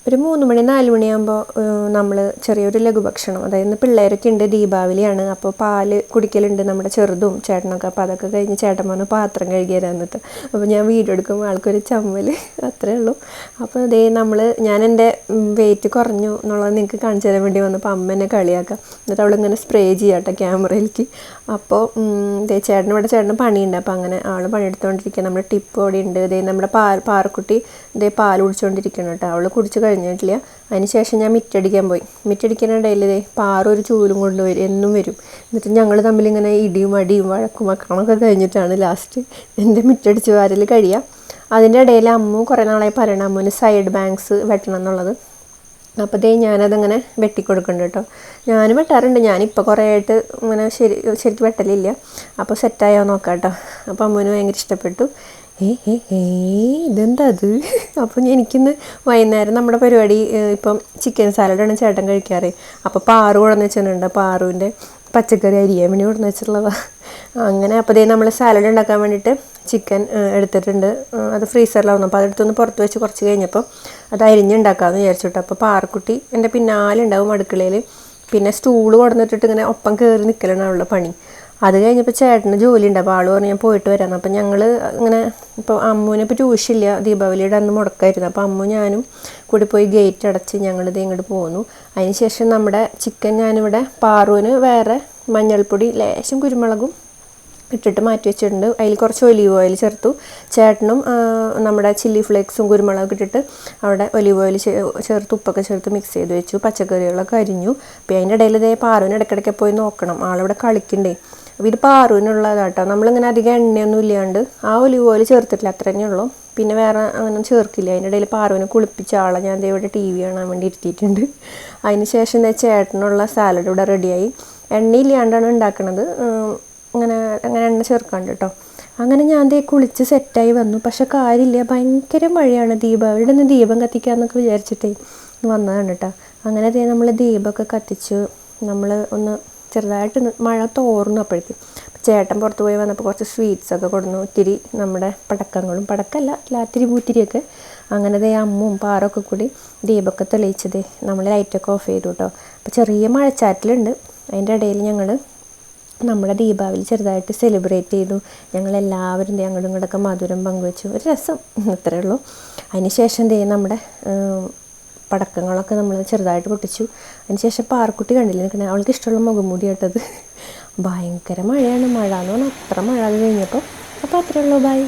ഒരു 3 മണി 4 മണിയാകുമ്പോൾ നമ്മൾ ചെറിയൊരു ലഘുഭക്ഷണം, അതായത് പിള്ളേരൊക്കെ ഉണ്ട്, ദീപാവലിയാണ്, അപ്പോൾ പാല് കുടിക്കലുണ്ട് നമ്മുടെ ചെറുതും ചേട്ടനൊക്കെ. അപ്പോൾ അതൊക്കെ കഴിഞ്ഞ് ചേട്ടൻ വന്ന് പാത്രം കഴുകി തരാന്നിട്ട്, അപ്പോൾ ഞാൻ വീഡിയോ എടുക്കുമ്പോൾ ആൾക്കൊരു ചമ്മൽ, അത്രേ ഉള്ളൂ. അപ്പോൾ അതേ ഞാൻ എൻ്റെ വെയിറ്റ് കുറഞ്ഞു എന്നുള്ളത് നിങ്ങൾക്ക് കാണിച്ചു തരാൻ വേണ്ടി വന്നപ്പോൾ അമ്മ എന്നെ കളിയാക്കാം. എന്നിട്ട് അവളിങ്ങനെ സ്പ്രേ ചെയ്യാട്ടോ ക്യാമറയിലേക്ക്. അപ്പോൾ ചേട്ടന് പണിയുണ്ട്, അപ്പോൾ അങ്ങനെ ആൾ പണിയെടുത്തുകൊണ്ടിരിക്കുക. നമ്മുടെ ടിപ്പ് അവിടെ ഉണ്ട്. നമ്മുടെ പാറക്കുട്ടി പാൽ കുടിച്ചുകൊണ്ടിരിക്കണം കേട്ടോ. അവൾ കുടിച്ച് കഴിഞ്ഞിട്ടില്ല. അതിന് ശേഷം ഞാൻ മിറ്റടിക്കാൻ പോയി. മിറ്റടിക്കാനിടയിൽ പാറ ഒരു ചൂലും കൊണ്ടുവരും, എന്നും വരും. എന്നിട്ട് ഞങ്ങൾ തമ്മിലിങ്ങനെ ഇടിയും അടിയും വഴക്കും മക്കളൊക്കെ കഴിഞ്ഞിട്ടാണ് ലാസ്റ്റ് എൻ്റെ മിറ്റടിച്ച് വാരൽ കഴിയുക. അതിൻ്റെ ഇടയിൽ അമ്മു കുറേ നാളായി പറയണം അമ്മുവിന് സൈഡ് ബാങ്ക്സ് വെട്ടണം എന്നുള്ളത്. അപ്പോൾ ഞാനതങ്ങനെ വെട്ടിക്കൊടുക്കുന്നുണ്ട് കേട്ടോ. ഞാനും വെട്ടാറുണ്ട്, ഞാനിപ്പോൾ കുറേ ആയിട്ട് ഇങ്ങനെ ശരിക്കും വെട്ടലില്ല. അപ്പോൾ സെറ്റായോ നോക്കാം കേട്ടോ. അപ്പോൾ അമ്മുവിന് ഭയങ്കര ഇഷ്ടപ്പെട്ടു. ഇതെന്താ അത്? അപ്പോൾ എനിക്കിന്ന് വൈകുന്നേരം നമ്മുടെ പരിപാടി ഇപ്പം ചിക്കൻ സാലഡാണ് ചേട്ടൻ കഴിക്കാറ്. അപ്പോൾ പാറു കൊണ്ടുവന്ന് വെച്ചിട്ടുണ്ട്, പാറുവിൻ്റെ പച്ചക്കറി അരിയാൻ വേണ്ടി കൊണ്ടുവന്ന് വെച്ചിട്ടുള്ളതാണ്. അങ്ങനെ അപ്പോൾ നമ്മൾ സാലഡ് ഉണ്ടാക്കാൻ വേണ്ടിയിട്ട് ചിക്കൻ എടുത്തിട്ടുണ്ട്. അത് ഫ്രീസറിലാവുന്നു. അപ്പോൾ അതെടുത്തൊന്ന് പുറത്ത് വെച്ച് കുറച്ച് കഴിഞ്ഞപ്പോൾ അത് അരിഞ്ഞുണ്ടാക്കാമെന്ന് വിചാരിച്ചിട്ട്. അപ്പോൾ പാറക്കുട്ടി എൻ്റെ പിന്നാലെ ഉണ്ടാവും അടുക്കളയിൽ. പിന്നെ സ്റ്റൂള് കൊടുന്നിട്ടിട്ട് ഇങ്ങനെ ഒപ്പം കയറി നിൽക്കലാണ് അവളുടെ പണി. അത് കഴിഞ്ഞപ്പോൾ ചേട്ടന് ജോലി ഉണ്ട്. അപ്പോൾ ആൾ പറഞ്ഞ് ഞാൻ പോയിട്ട് വരാമെന്ന്. അപ്പം ഞങ്ങൾ ഇങ്ങനെ ഇപ്പോൾ അമ്മുവിന് ഇപ്പോൾ ട്യൂഷനില്ല, ദീപാവലിയുടെ അന്ന് മുടക്കായിരുന്നു. അപ്പോൾ അമ്മു ഞാനും കൂടി പോയി ഗേറ്റ് അടച്ച് ഞങ്ങളിത് ഇങ്ങോട്ട് പോന്നു. അതിന് ശേഷം നമ്മുടെ ചിക്കൻ ഞാനിവിടെ പാറുവിന് വേറെ മഞ്ഞൾപ്പൊടി ലേശം കുരുമുളകും ഇട്ടിട്ട് മാറ്റി വെച്ചിട്ടുണ്ട്. അതിൽ കുറച്ച് ഒലീവ് ഓയിൽ ചേർത്തു. ചേട്ടനും നമ്മുടെ ചില്ലി ഫ്ലേക്സും കുരുമുളകൊക്കെ ഇട്ടിട്ട് അവിടെ ഒലീവ് ഓയിൽ ചേർത്ത് ഉപ്പൊക്കെ ചേർത്ത് മിക്സ് ചെയ്ത് വെച്ചു. പച്ചക്കറികളൊക്കെ അരിഞ്ഞു. അപ്പോൾ അതിൻ്റെ ഇടയിൽ പാറുവിന് ഇടയ്ക്കിടയ്ക്ക് പോയി നോക്കണം, ആളവിടെ കളിക്കണ്ടേ. അപ്പോൾ ഇത് പാറുവിനുള്ളതാട്ടോ. നമ്മളിങ്ങനെ അധികം എണ്ണയൊന്നും ഇല്ലാണ്ട് ആ ഒലിവ് ഓയിൽ ചേർത്തിട്ടില്ല, അത്ര തന്നെ ഉള്ളൂ. പിന്നെ വേറെ അങ്ങനെ ചേർക്കില്ല. അതിൻ്റെ ഇടയിൽ പാറുവിനെ കുളിപ്പിച്ച ആളെ ഞാൻ ഇവിടെ TV കാണാൻ വേണ്ടി ഇരുത്തിയിട്ടുണ്ട്. അതിന് ശേഷം ചേട്ടനുള്ള സാലഡ് ഇവിടെ റെഡിയായി. എണ്ണയില്ലാണ്ടാണ് ഉണ്ടാക്കണത്, അങ്ങനെ എണ്ണ ചേർക്കാണ്ട് കേട്ടോ. അങ്ങനെ ഞാൻ കുളിച്ച് സെറ്റായി വന്നു. പക്ഷെ കാര്യമില്ല, ഭയങ്കര മഴയാണ്. ദീപാവലിയുടെ ഒന്ന് ദീപം കത്തിക്കാമെന്നൊക്കെ വിചാരിച്ചിട്ടേ വന്നതാണ് കേട്ടോ. അങ്ങനെ നമ്മൾ ദീപമൊക്കെ കത്തിച്ച് നമ്മൾ ഒന്ന് ചെറുതായിട്ട് മഴ തോർന്നു. അപ്പോഴേക്കും ചേട്ടൻ പുറത്ത് പോയി വന്നപ്പോൾ കുറച്ച് സ്വീറ്റ്സൊക്കെ കൊടുന്നു, ഇത്തിരി നമ്മുടെ പടക്കങ്ങളും, പടക്കമല്ല ലാത്തിരി പൂത്തിരിയൊക്കെ. അങ്ങനെ അമ്മും പാറൊക്കെ കൂടി ദീപമൊക്കെ തെളിയിച്ചത് നമ്മൾ ലൈറ്റൊക്കെ ഓഫ് ചെയ്തു കേട്ടോ. അപ്പോൾ ചെറിയ മഴച്ചാറ്റിലുണ്ട്. അതിൻ്റെ ഇടയിൽ ഞങ്ങൾ നമ്മുടെ ദീപാവലി ചെറുതായിട്ട് സെലിബ്രേറ്റ് ചെയ്തു. ഞങ്ങളെല്ലാവരും അങ്ങോട്ടും ഇങ്ങോട്ടൊക്കെ മധുരം പങ്കുവെച്ചു. ഒരു രസം, അത്രയേ ഉള്ളൂ. അതിന് ശേഷം നമ്മുടെ പടക്കങ്ങളൊക്കെ നമ്മൾ ചെറുതായിട്ട് പൊട്ടിച്ചു. അതിന് ശേഷം പാറക്കുട്ടി കണ്ടില്ല നിൽക്കണേ, അവൾക്ക് ഇഷ്ടമുള്ള മുഖംമൂടി കേട്ടത്. ഭയങ്കര മഴയാണ്. മഴ എന്ന് പറഞ്ഞാൽ അത്ര മഴ അത് കഴിഞ്ഞപ്പോൾ. അപ്പോൾ അത്രയേ ഉള്ളൂ, ബൈ.